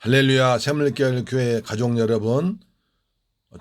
할렐루야. 새물결 교회 가족 여러분,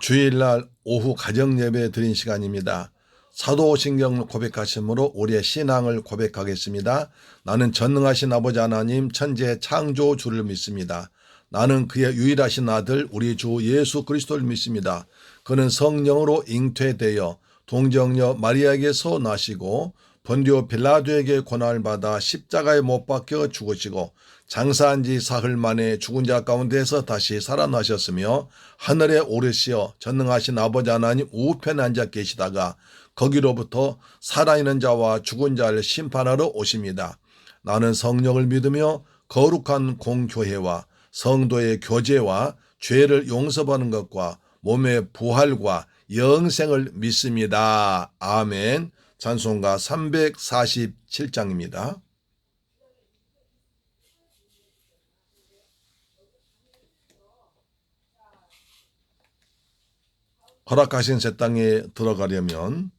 주일날 오후 가정예배 드린 시간입니다. 사도신경을 고백하심으로 우리의 신앙을 고백하겠습니다. 나는 전능하신 아버지 하나님 천지의 창조주를 믿습니다. 나는 그의 유일하신 아들 우리 주 예수 그리스도를 믿습니다. 그는 성령으로 잉태되어 동정녀 마리아에게서 나시고 본디오 빌라도에게 고난을 받아 십자가에 못 박혀 죽으시고 장사한 지 사흘 만에 죽은 자 가운데서 다시 살아나셨으며 하늘에 오르시어 전능하신 아버지 하나님 우편에 앉아 계시다가 거기로부터 살아있는 자와 죽은 자를 심판하러 오십니다. 나는 성령을 믿으며 거룩한 공교회와 성도의 교제와 죄를 용서받는 것과 몸의 부활과 영생을 믿습니다. 아멘. 찬송가 347장입니다. 허락하신 새 땅에 들어가려면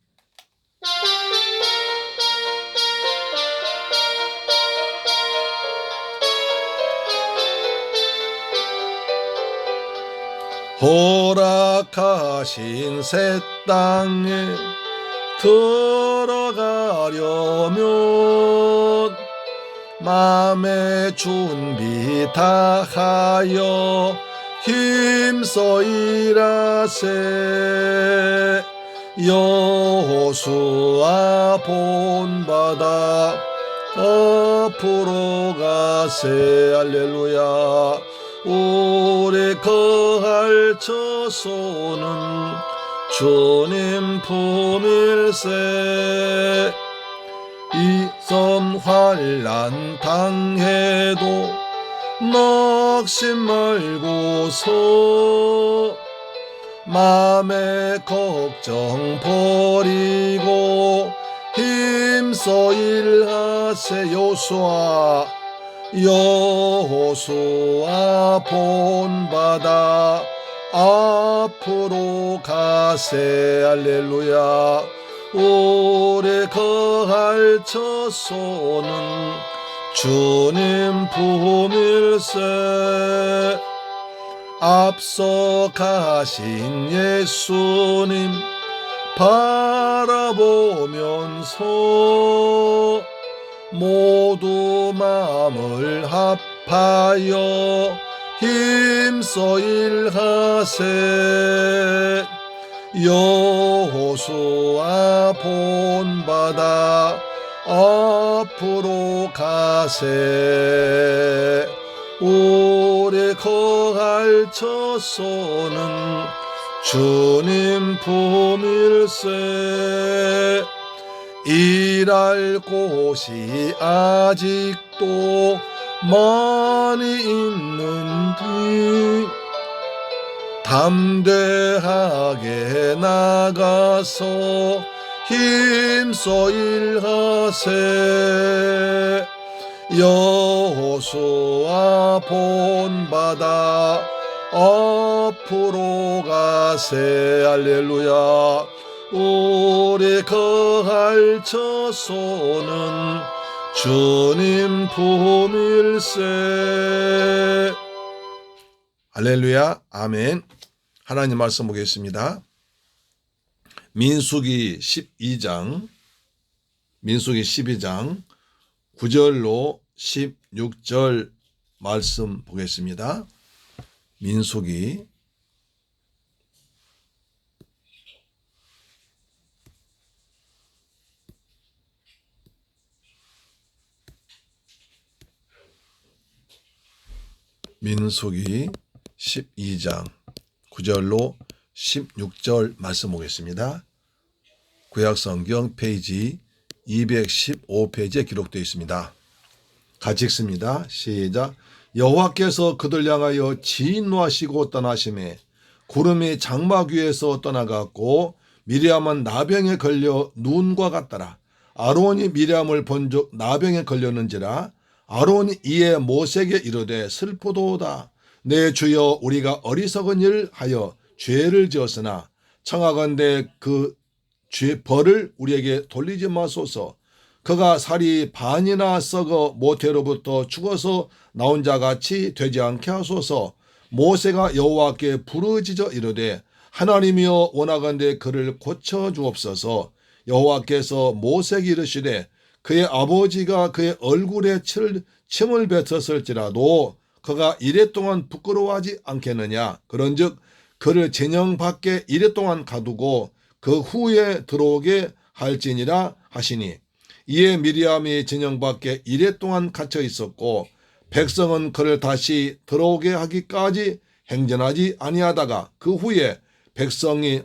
허락하신 새 땅에 들어가려면 마음의 준비 다하여 힘써 일하세. 여호수아 본받아 앞으로 가세. 할렐루야. 오래 거할 처소는 주님 품일세. 이섬 환난 당해도 낙심 말고서 맘의 걱정 버리고 힘써 일하세. 여호수아 본받아 앞으로 가세. 할렐루야. 오래 거할 처소는 주님 품일세. 앞서 가신 예수님 바라보면서 모두 마음을 합하여 힘써 일하세. 여호수아 본받아 앞으로 가세. 오래 거할 처소는 주님 품일세. 일할 곳이 아직도 많이 있는디 담대하게 나가서 힘써 일하세. 여호수아 본받아 앞으로 가세. 할렐루야. 오래 거할 처소는 주님 품일세. 할렐루야. 아멘. 하나님 말씀 보겠습니다. 민수기 12장 9절로 16절 말씀 보겠습니다. 민수기 12장 9절로 16절 말씀 보겠습니다. 구약성경 페이지 215페이지에 기록되어 있습니다. 같이 읽습니다. 시작. 여호와께서 그들 향하여 진노하시고 떠나심에 구름이 장막 위에서 떠나갔고 미리암은 나병에 걸려 눈과 같더라. 아론이 미리암을 본즉 나병에 걸렸는지라. 아론이 이에 모세에게 이르되 슬프도다. 내 주여 우리가 어리석은 일 하여 죄를 지었으나 청하건대 그 벌을 우리에게 돌리지 마소서. 그가 살이 반이나 썩어 모태로부터 죽어서 나온 자 같이 되지 않게 하소서. 모세가 여호와께 부르짖어 이르되 하나님이여 원하건대 그를 고쳐 주옵소서. 여호와께서 모세에게 이르시되 그의 아버지가 그의 얼굴에 침을 뱉었을지라도 그가 이랫동안 부끄러워하지 않겠느냐. 그런즉 그를 진영 밖에 이랫동안 가두고 그 후에 들어오게 할지니라 하시니, 이에 미리암이 진영 밖에 이랫동안 갇혀 있었고 백성은 그를 다시 들어오게 하기까지 행전하지 아니하다가 그 후에 백성이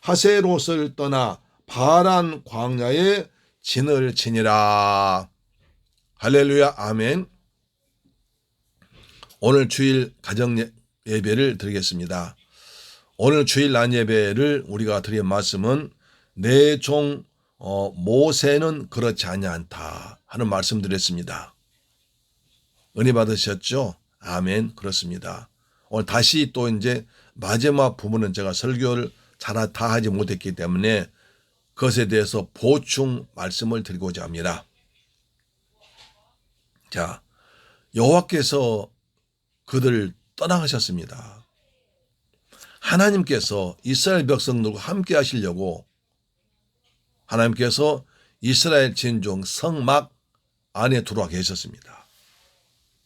하세롯을 떠나 바란 광야에 진을 치니라. 할렐루야, 아멘. 오늘 주일 가정 예배를 드리겠습니다. 오늘 주일 낮 예배를 우리가 드린 말씀은 내 종 모세는 그렇지 않다 하는 말씀 드렸습니다. 은혜 받으셨죠? 아멘. 그렇습니다. 오늘 다시 또 이제 마지막 부분은 제가 설교를 다 하지 못했기 때문에 그것에 대해서 보충 말씀을 드리고자 합니다. 자, 여호와께서 그들을 떠나가셨습니다. 하나님께서 이스라엘 백성들과 함께 하시려고 하나님께서 이스라엘 진종 성막 안에 들어와 계셨습니다.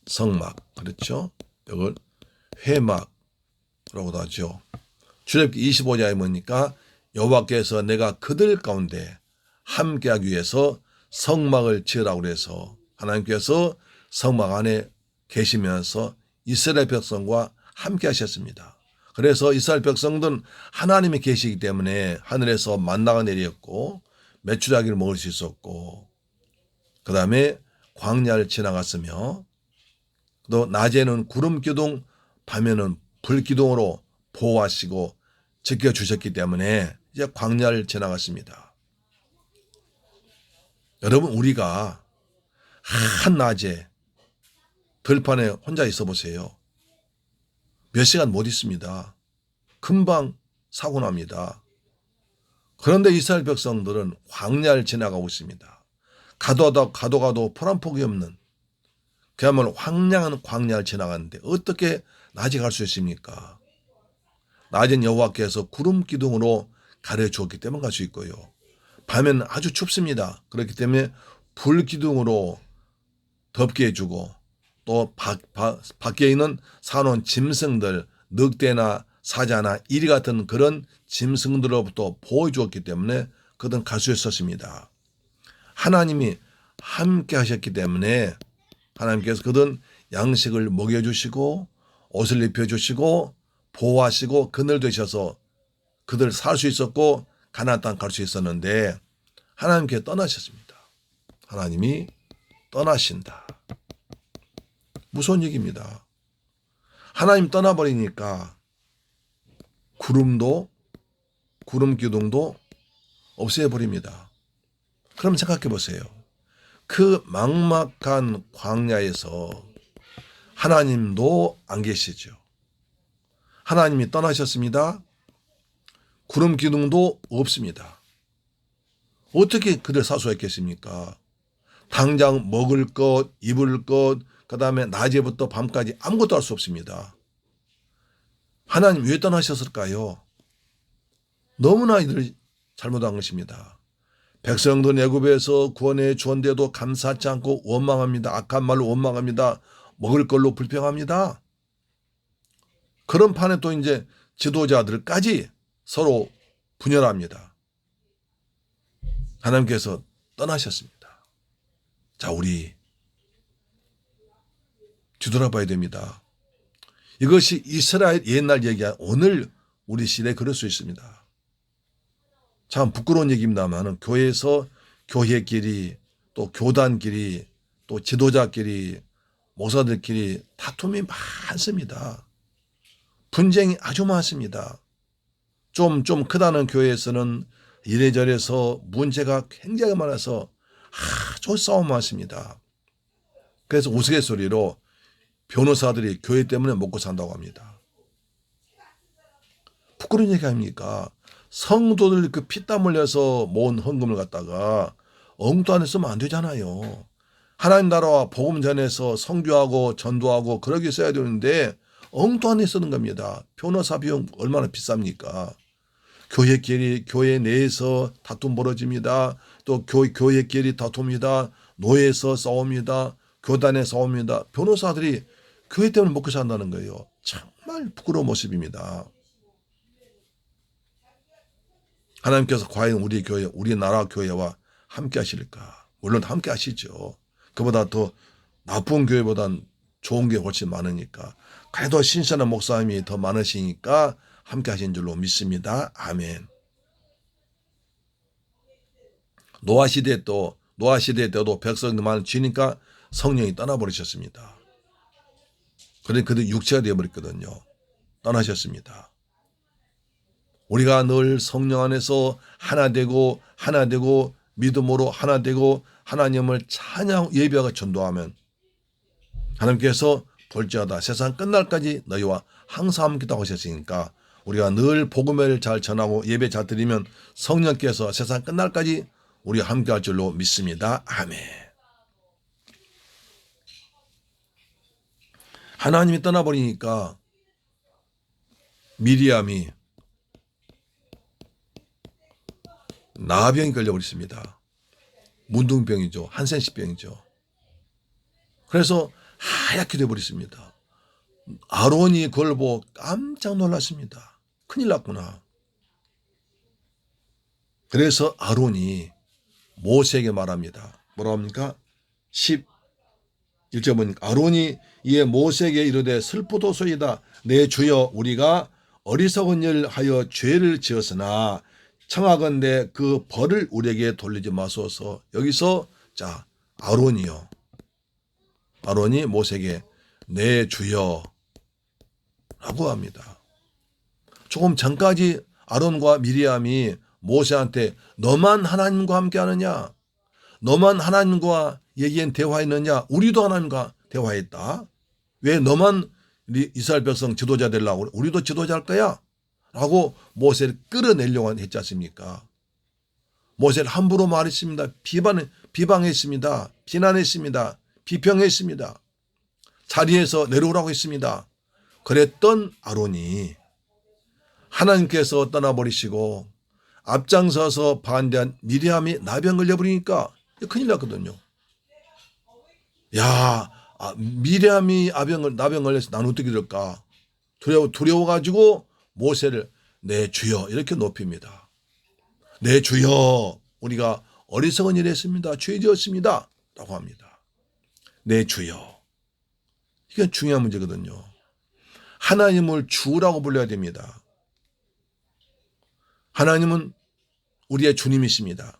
성막, 그렇죠? 이걸 회막이라고도 하죠. 출애굽기 25장에 뭡니까? 여호와께서 내가 그들 가운데 함께하기 위해서 성막을 지으라고 그래서 하나님께서 성막 안에 계시면서 이스라엘 백성과 함께 하셨습니다. 그래서 이스라엘 백성들은 하나님이 계시기 때문에 하늘에서 만나가 내렸고 메추라기를 먹을 수 있었고, 그 다음에 광야를 지나갔으며, 또 낮에는 구름 기둥, 밤에는 불 기둥으로 보호하시고 지켜주셨기 때문에 이제 광야를 지나갔습니다. 여러분, 우리가 한낮에 들판에 혼자 있어 보세요. 몇 시간 못 있습니다. 금방 사고 납니다. 그런데 이스라엘 백성들은 광야를 지나가고 있습니다. 가도 풀 한 폭이 없는 그야말로 황량한 광야를 지나가는데 어떻게 낮에 갈 수 있습니까? 낮엔 여호와께서 구름 기둥으로 가려주었기 때문에 갈 수 있고요. 밤에는 아주 춥습니다. 그렇기 때문에 불 기둥으로 덥게 해주고, 또 밖에 있는 사놓은 짐승들, 늑대나 사자나 이리 같은 그런 짐승들로부터 보호해 주었기 때문에 그들은 갈 수 있었습니다. 하나님이 함께 하셨기 때문에 하나님께서 그들은 양식을 먹여주시고 옷을 입혀주시고 보호하시고 그늘 되셔서 그들 살 수 있었고 가나안 땅 갈 수 있었는데 하나님께 떠나셨습니다. 하나님이 떠나신다. 무서운 얘기입니다. 하나님 떠나버리니까 구름 기둥도 없애버립니다. 그럼 생각해 보세요. 그 막막한 광야에서 하나님도 안 계시죠. 하나님이 떠나셨습니다. 구름 기둥도 없습니다. 어떻게 그들 사수했겠습니까? 당장 먹을 것, 입을 것, 그 다음에 낮에부터 밤까지 아무것도 할 수 없습니다. 하나님 왜 떠나셨을까요? 너무나 이들이 잘못한 것입니다. 백성들 애굽에서 구원해 주었는데도 감사하지 않고 원망합니다. 악한 말로 원망합니다. 먹을 걸로 불평합니다. 그런 판에 또 이제 지도자들까지 서로 분열합니다. 하나님께서 떠나셨습니다. 자, 우리 뒤돌아봐야 됩니다. 이것이 이스라엘 옛날 얘기야. 오늘 우리 시대에 그럴 수 있습니다. 참 부끄러운 얘기입니다만 교회에서 교회끼리 또 교단끼리 또 지도자끼리 목사들끼리 다툼이 많습니다. 분쟁이 아주 많습니다. 좀 크다는 교회에서는 이래저래서 문제가 굉장히 많아서 아주 싸움 많습니다. 그래서 우스갯소리로 변호사들이 교회 때문에 먹고 산다고 합니다. 부끄러운 얘기 아닙니까? 성도들 그 피땀 흘려서 모은 헌금을 갖다가 엉뚱한 데 쓰면 안 되잖아요. 하나님 나라와 복음 전해서 선교하고 전도하고 그러기 써야 되는데 엉뚱한 데 쓰는 겁니다. 변호사 비용 얼마나 비쌉니까? 교회끼리 교회 내에서 다툼 벌어집니다. 또 교회끼리 다툽니다. 노예에서 싸웁니다. 교단에 싸웁니다. 변호사들이 교회 때문에 먹고 산다는 거예요. 정말 부끄러운 모습입니다. 하나님께서 과연 우리 교회, 우리나라 교회와 함께 하실까? 물론 함께 하시죠. 그보다 더 나쁜 교회보단 좋은 게 훨씬 많으니까. 그래도 신선한 목사님이 더 많으시니까 함께 하신 줄로 믿습니다. 아멘. 노아 시대 때도 백성들만 쥐니까 성령이 떠나버리셨습니다. 그러니까 그들 육체가 되어버렸거든요. 떠나셨습니다. 우리가 늘 성령 안에서 하나 되고 믿음으로 하나 되고 하나님을 찬양 예배하고 전도하면 하나님께서 볼지어다 세상 끝날까지 너희와 항상 함께하고 하셨으니까 우리가 늘 복음을 잘 전하고 예배 잘 드리면 성령께서 세상 끝날까지 우리와 함께할 줄로 믿습니다. 아멘. 하나님이 떠나버리니까 미리암이 나병이 걸려버렸습니다. 문둥병이죠. 한센시병이죠. 그래서 하얗게 되어버렸습니다. 아론이 그걸 보고 깜짝 놀랐습니다. 큰일 났구나. 그래서 아론이 모세에게 말합니다. 뭐라고 합니까? 11절 보니까 아론이 이에 모세에게 이르되 슬프도소이다. 내 주여 우리가 어리석은 일 하여 죄를 지었으나 청하건대 그 벌을 우리에게 돌리지 마소서. 여기서 자 아론이요. 아론이 모세에게 내 주여 라고 합니다. 조금 전까지 아론과 미리암이 모세한테 너만 하나님과 함께 하느냐? 너만 하나님과 얘기한 대화했느냐? 우리도 하나님과 대화했다. 왜 너만 이스라엘 백성 지도자 되려고 그래? 우리도 지도자 할 거야? 라고 모세를 끌어내려고 했지 않습니까? 모세를 함부로 말했습니다. 비방했습니다. 비난했습니다. 비평했습니다. 자리에서 내려오라고 했습니다. 그랬던 아론이 하나님께서 떠나버리시고 앞장서서 반대한 미리암이 나병 걸려버리니까 큰일 났거든요. 야, 미리암이 나병 걸려서 나는 어떻게 될까? 두려워가지고 모세를 내 주여 이렇게 높입니다. 내 주여 우리가 어리석은 일을 했습니다. 죄지었습니다. 라고 합니다. 내 주여. 이게 중요한 문제거든요. 하나님을 주라고 불러야 됩니다. 하나님은 우리의 주님이십니다.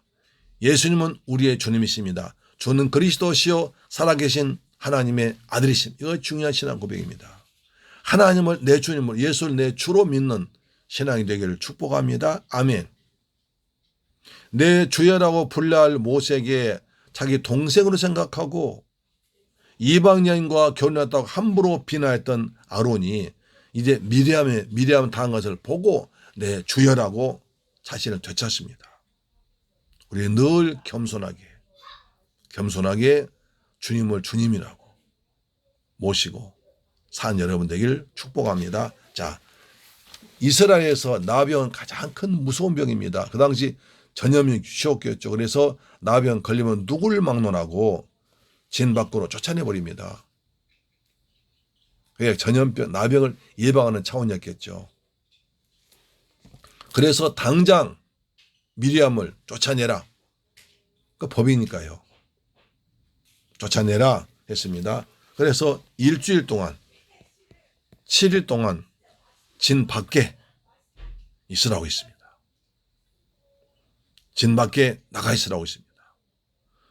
예수님은 우리의 주님이십니다. 주는 그리스도시요 살아계신 하나님의 아들이십니다. 이거 중요한 신앙 고백입니다. 하나님을 내 주님을 예수를 내 주로 믿는 신앙이 되기를 축복합니다. 아멘. 내 주여라고 불러야 할 모세에게 자기 동생으로 생각하고 이방 여인과 결혼했다고 함부로 비난했던 아론이 이제 미리암 당한 것을 보고 내 주여라고 자신을 되찾습니다. 우리 늘 겸손하게 주님을 주님이라고 모시고 산 여러분 되길 축복합니다. 자, 이스라엘에서 나병은 가장 큰 무서운 병입니다. 그 당시 전염이 쉬웠겠죠. 그래서 나병 걸리면 누구를 막론하고 진 밖으로 쫓아내버립니다. 그게 전염병, 나병을 예방하는 차원이었겠죠. 그래서 당장 미리암을 쫓아내라. 그 법이니까요. 쫓아내라 했습니다. 그래서 일주일 동안 7일 동안 진 밖에 있으라고 있습니다. 진 밖에 나가 있으라고 있습니다.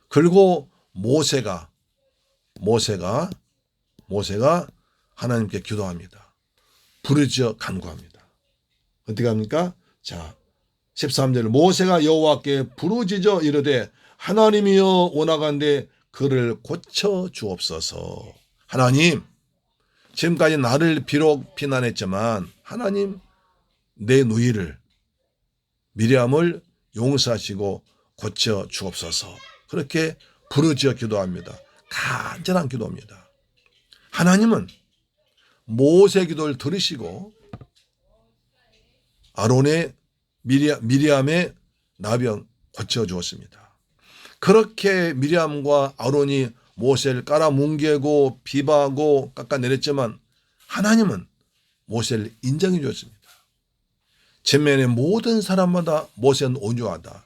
그리고 모세가 하나님께 기도합니다. 부르짖어 간구합니다. 어떻게 합니까? 자, 13절 모세가 여호와께 부르짖어 이르되 하나님이여 원하건대 그를 고쳐 주옵소서. 하나님, 지금까지 나를 비록 비난했지만 하나님 내 누이를 미리암을 용서하시고 고쳐 주옵소서. 그렇게 부르짖어 기도합니다. 간절한 기도입니다. 하나님은 모세 기도를 들으시고 아론의 미리암의 나병 고쳐주었습니다. 그렇게 미리암과 아론이 모세를 깔아뭉개고 비방하고 깎아내렸지만 하나님은 모세를 인정해 주었습니다. 전면의 모든 사람마다 모세는 온유하다.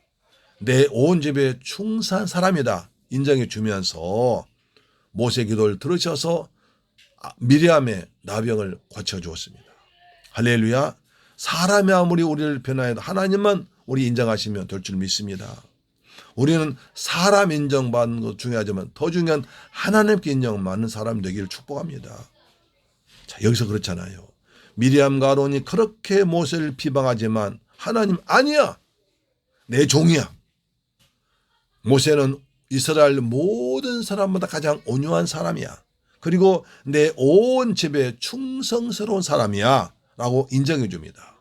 내 온 집에 충성한 사람이다. 인정해 주면서 모세 기도를 들으셔서 미리암의 나병을 고쳐주었습니다. 할렐루야. 사람이 아무리 우리를 변화해도 하나님만 우리 인정하시면 될 줄 믿습니다. 우리는 사람 인정받는 것 중요하지만 더 중요한 하나님께 인정받는 사람 되기를 축복합니다. 자, 여기서 그렇잖아요. 미리암과 아론이 그렇게 모세를 비방하지만 하나님 아니야. 내 종이야. 모세는 이스라엘 모든 사람보다 가장 온유한 사람이야. 그리고 내 온 집에 충성스러운 사람이야 라고 인정해 줍니다.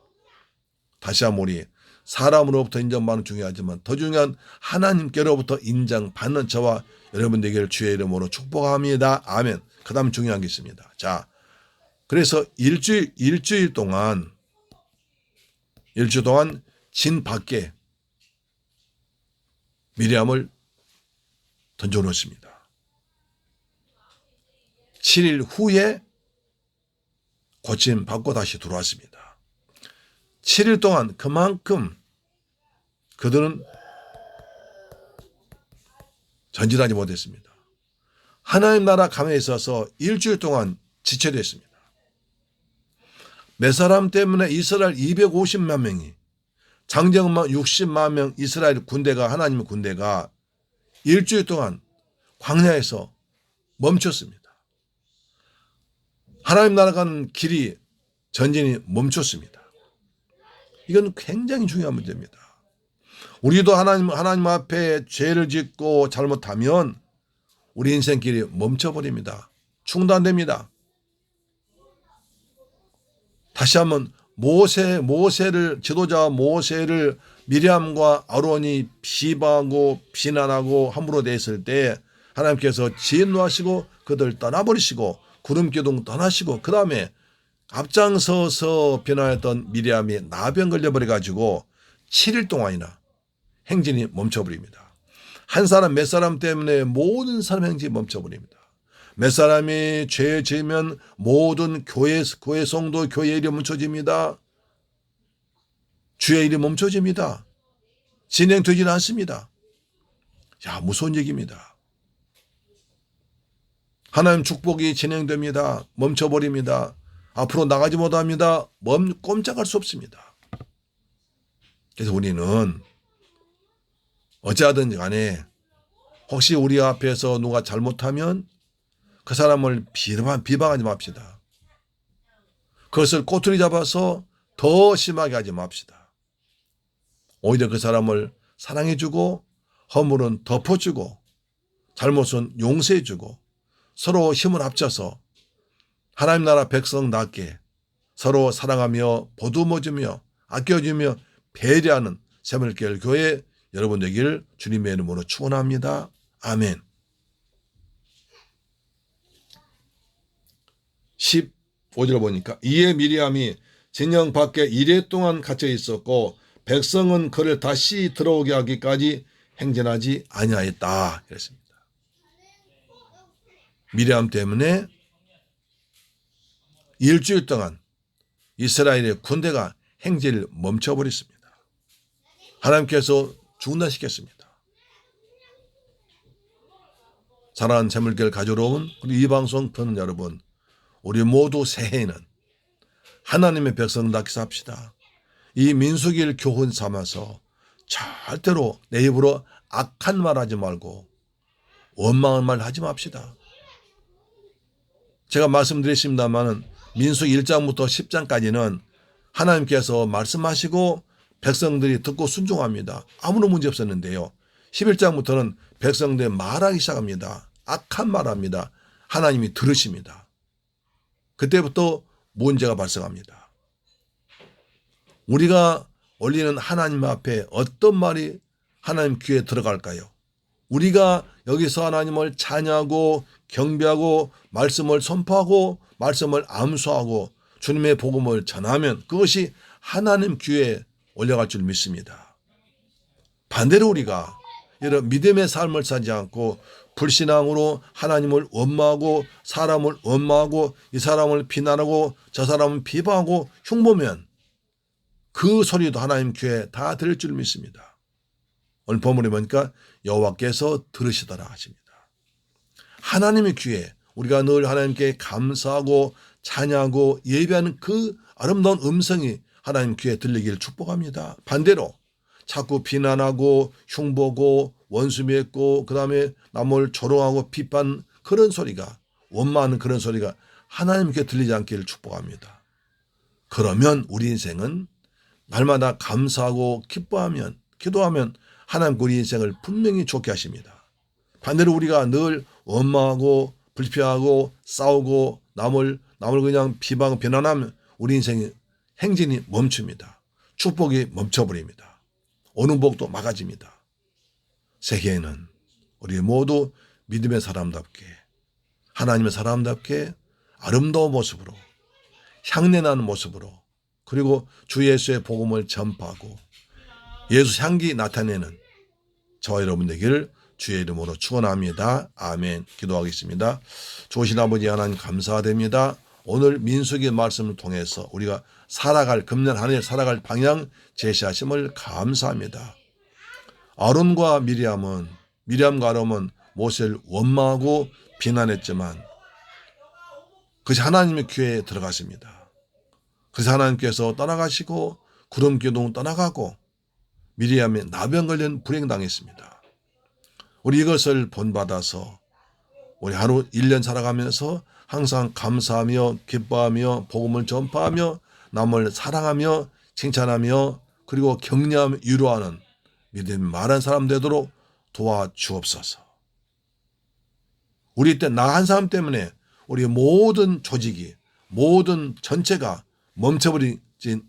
다시 한번 우리 사람으로부터 인정받는 중요하지만 더 중요한 하나님께로부터 인정받는 저와 여러분 되기를 주의 이름으로 축복합니다. 아멘. 그 다음 중요한 게 있습니다. 자, 그래서 일주일 동안 진 밖에 미리암을 던져놓습니다. 7일 후에 고침 받고 다시 들어왔습니다. 7일 동안 그만큼 그들은 전진하지 못했습니다. 하나님 나라 감에 있어서 일주일 동안 지체됐습니다. 몇 사람 때문에 이스라엘 250만 명이 장정만 60만 명 이스라엘 군대가 하나님의 군대가 일주일 동안 광야에서 멈췄습니다. 하나님 나라 가는 길이 전진이 멈췄습니다. 이건 굉장히 중요한 문제입니다. 우리도 하나님 앞에 죄를 짓고 잘못하면 우리 인생길이 멈춰버립니다. 중단됩니다. 다시 한번 모세를 지도자 모세를 미리암과 아론이 비방하고 비난하고 함부로 대했을 때 하나님께서 진노하시고 그들 떠나버리시고 구름기둥 떠나시고 그 다음에 앞장서서 변화했던 미리암이 나병 걸려버려가지고 7일 동안이나 행진이 멈춰버립니다. 한 사람 몇 사람 때문에 모든 사람 행진이 멈춰버립니다. 몇 사람이 죄 지으면 모든 교회 성도 교회 일이 멈춰집니다. 주의 일이 멈춰집니다. 진행되지는 않습니다. 야, 무서운 얘기입니다. 하나님 축복이 진행됩니다. 멈춰버립니다. 앞으로 나가지 못합니다. 꼼짝할 수 없습니다. 그래서 우리는 어찌하든 간에 혹시 우리 앞에서 누가 잘못하면 그 사람을 비방하지 맙시다. 그것을 꼬투리 잡아서 더 심하게 하지 맙시다. 오히려 그 사람을 사랑해주고 허물은 덮어주고 잘못은 용서해주고 서로 힘을 합쳐서 하나님 나라 백성답게 서로 사랑하며 보듬어주며 아껴주며 배려하는 새물교회 교회 여러분 되기를 주님의 이름으로 축원합니다. 아멘. 15절 보니까 이에 미리암이 진영 밖에 이레 동안 갇혀 있었고 백성은 그를 다시 들어오게 하기까지 행진하지 아니하였다. 이랬습니다. 미리암 때문에 일주일 동안 이스라엘의 군대가 행진을 멈춰버렸습니다. 하나님께서 중단시켰습니다. 사랑하는 새물교회를 가져러 온 우리 이 방송 듣는 여러분, 우리 모두 새해에는 하나님의 백성답게 삽시다. 이 민수기를 교훈 삼아서 절대로 내 입으로 악한 말 하지 말고 원망한 말 하지 맙시다. 제가 말씀드렸습니다마는 민수기 1장부터 10장까지는 하나님께서 말씀하시고 백성들이 듣고 순종합니다. 아무런 문제 없었는데요. 11장부터는 백성들이 말하기 시작합니다. 악한 말합니다. 하나님이 들으십니다. 그때부터 문제가 발생합니다. 우리가 올리는 하나님 앞에 어떤 말이 하나님 귀에 들어갈까요? 우리가 여기서 하나님을 찬양하고 경배하고 말씀을 선포하고 말씀을 암수하고 주님의 복음을 전하면 그것이 하나님 귀에 올라갈 줄 믿습니다. 반대로 우리가 이런 믿음의 삶을 살지 않고 불신앙으로 하나님을 원망하고 사람을 원망하고 이 사람을 비난하고 저 사람을 비방하고 흉보면 그 소리도 하나님 귀에 다 들을 줄 믿습니다. 오늘 본문에 보니까 여호와께서 들으시더라 하십니다. 하나님의 귀에 우리가 늘 하나님께 감사하고 찬양하고 예배하는 그 아름다운 음성이 하나님 귀에 들리기를 축복합니다. 반대로 자꾸 비난하고 흉보고 원수 맺고 그 다음에 남을 조롱하고 비판 그런 소리가 원망하는 그런 소리가 하나님께 들리지 않기를 축복합니다. 그러면 우리 인생은 날마다 감사하고 기뻐하면 기도하면 하나님 우리 인생을 분명히 좋게 하십니다. 반대로 우리가 늘 원망하고 불평하고 싸우고 남을 그냥 비난하면 우리 인생의 행진이 멈춥니다. 축복이 멈춰버립니다. 오는 복도 막아집니다. 세계에는 우리 모두 믿음의 사람답게 하나님의 사람답게 아름다운 모습으로 향내나는 모습으로 그리고 주 예수의 복음을 전파하고 예수 향기 나타내는 저와 여러분 되기를 주의 이름으로 축원합니다. 아멘. 기도하겠습니다. 좋으신 아버지 하나님 감사드립니다. 오늘 민수기의 말씀을 통해서 우리가 살아갈 금년 한 해 살아갈 방향 제시하심을 감사합니다. 아론과 미리암과 아론은 모세를 원망하고 비난했지만 그것이 하나님의 귀에 들어갔습니다. 그래서 하나님께서 떠나가시고 구름 기둥 떠나가고 미리암이 나병 걸린 불행당했습니다. 우리 이것을 본받아서 우리 하루 1년 살아가면서 항상 감사하며 기뻐하며 복음을 전파하며 남을 사랑하며 칭찬하며 그리고 격려하며 위로하는 믿음이 많은 사람 되도록 도와주옵소서. 우리 때 나 한 사람 때문에 우리 모든 조직이 모든 전체가 멈춰버린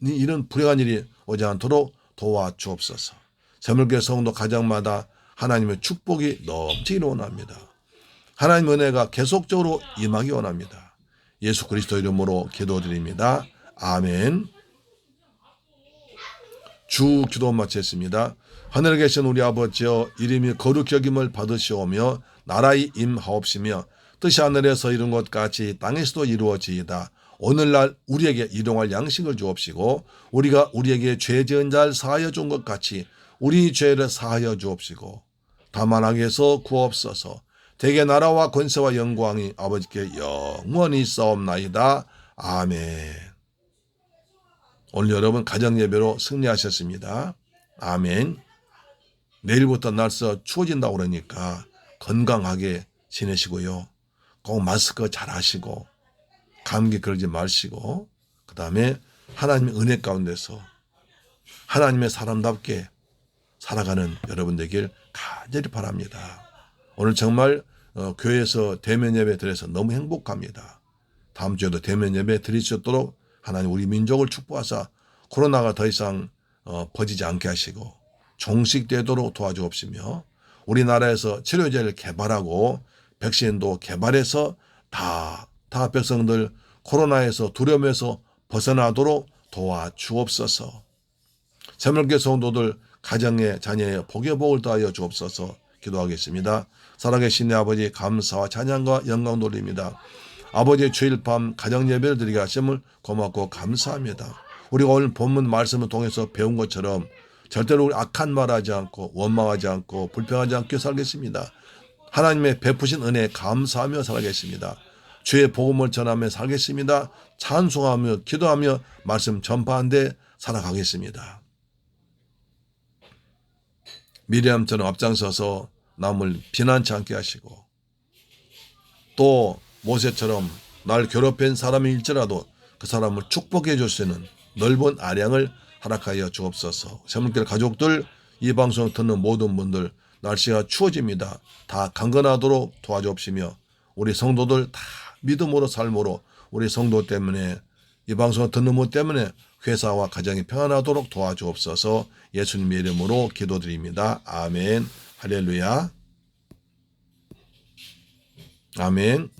이런 불행한 일이 오지 않도록 도와주옵소서. 새물교회 성도 가정마다 하나님의 축복이 넘치기를 원합니다. 하나님의 은혜가 계속적으로 임하기 원합니다. 예수 그리스도 이름으로 기도드립니다. 아멘. 주 기도 마치겠습니다. 하늘에 계신 우리 아버지여 이름이 거룩히 여김을 받으시오며 나라의 임하옵시며 뜻이 하늘에서 이룬 것 같이 땅에서도 이루어지이다. 오늘날 우리에게 일용할 양식을 주옵시고 우리가 우리에게 죄 지은 자를 사하여 준 것 같이 우리 죄를 사하여 주옵시고 다만 악에서 구하옵소서. 대개 나라와 권세와 영광이 아버지께 영원히 있사옵나이다. 아멘. 오늘 여러분 가정예배로 승리하셨습니다. 아멘. 내일부터 날씨 추워진다고 그러니까 건강하게 지내시고요. 꼭 마스크 잘 하시고 감기 걸리지 마시고 그 다음에 하나님의 은혜 가운데서 하나님의 사람답게 살아가는 여러분 되길 간절히 바랍니다. 오늘 정말 교회에서 대면 예배 드려서 너무 행복합니다. 다음 주에도 대면 예배 드릴 수 있도록 하나님 우리 민족을 축복하사 코로나가 더 이상 퍼지지 않게 하시고 종식되도록 도와주옵시며 우리나라에서 치료제를 개발하고 백신도 개발해서 다 백성들 코로나에서 두려움에서 벗어나도록 도와주옵소서. 새물교회 성도들 가정의 자녀의 복의 복을 더하여 주옵소서. 기도하겠습니다. 살아계신 내 아버지 감사와 찬양과 영광 돌립니다. 아버지의 주일 밤 가정 예배를 드리게 하심을 고맙고 감사합니다. 우리가 오늘 본문 말씀을 통해서 배운 것처럼 절대로 우리 악한 말하지 않고 원망하지 않고 불평하지 않게 살겠습니다. 하나님의 베푸신 은혜에 감사하며 살겠습니다. 주의 복음을 전하며 살겠습니다. 찬송하며 기도하며 말씀 전파하는데 살아가겠습니다. 미리암처럼 앞장서서 남을 비난치 않게 하시고 또 모세처럼 날 괴롭힌 사람일지라도 그 사람을 축복해 줄 수 있는 넓은 아량을 허락하여 주옵소서. 새물교회 가족들 이 방송 듣는 모든 분들 날씨가 추워집니다. 다 강건하도록 도와주옵시며 우리 성도들 다 믿음으로 삶으로 우리 성도 때문에 이 방송을 듣는 분 때문에 회사와 가정이 평안하도록 도와주옵소서. 예수님의 이름으로 기도드립니다. 아멘. 할렐루야. 아멘.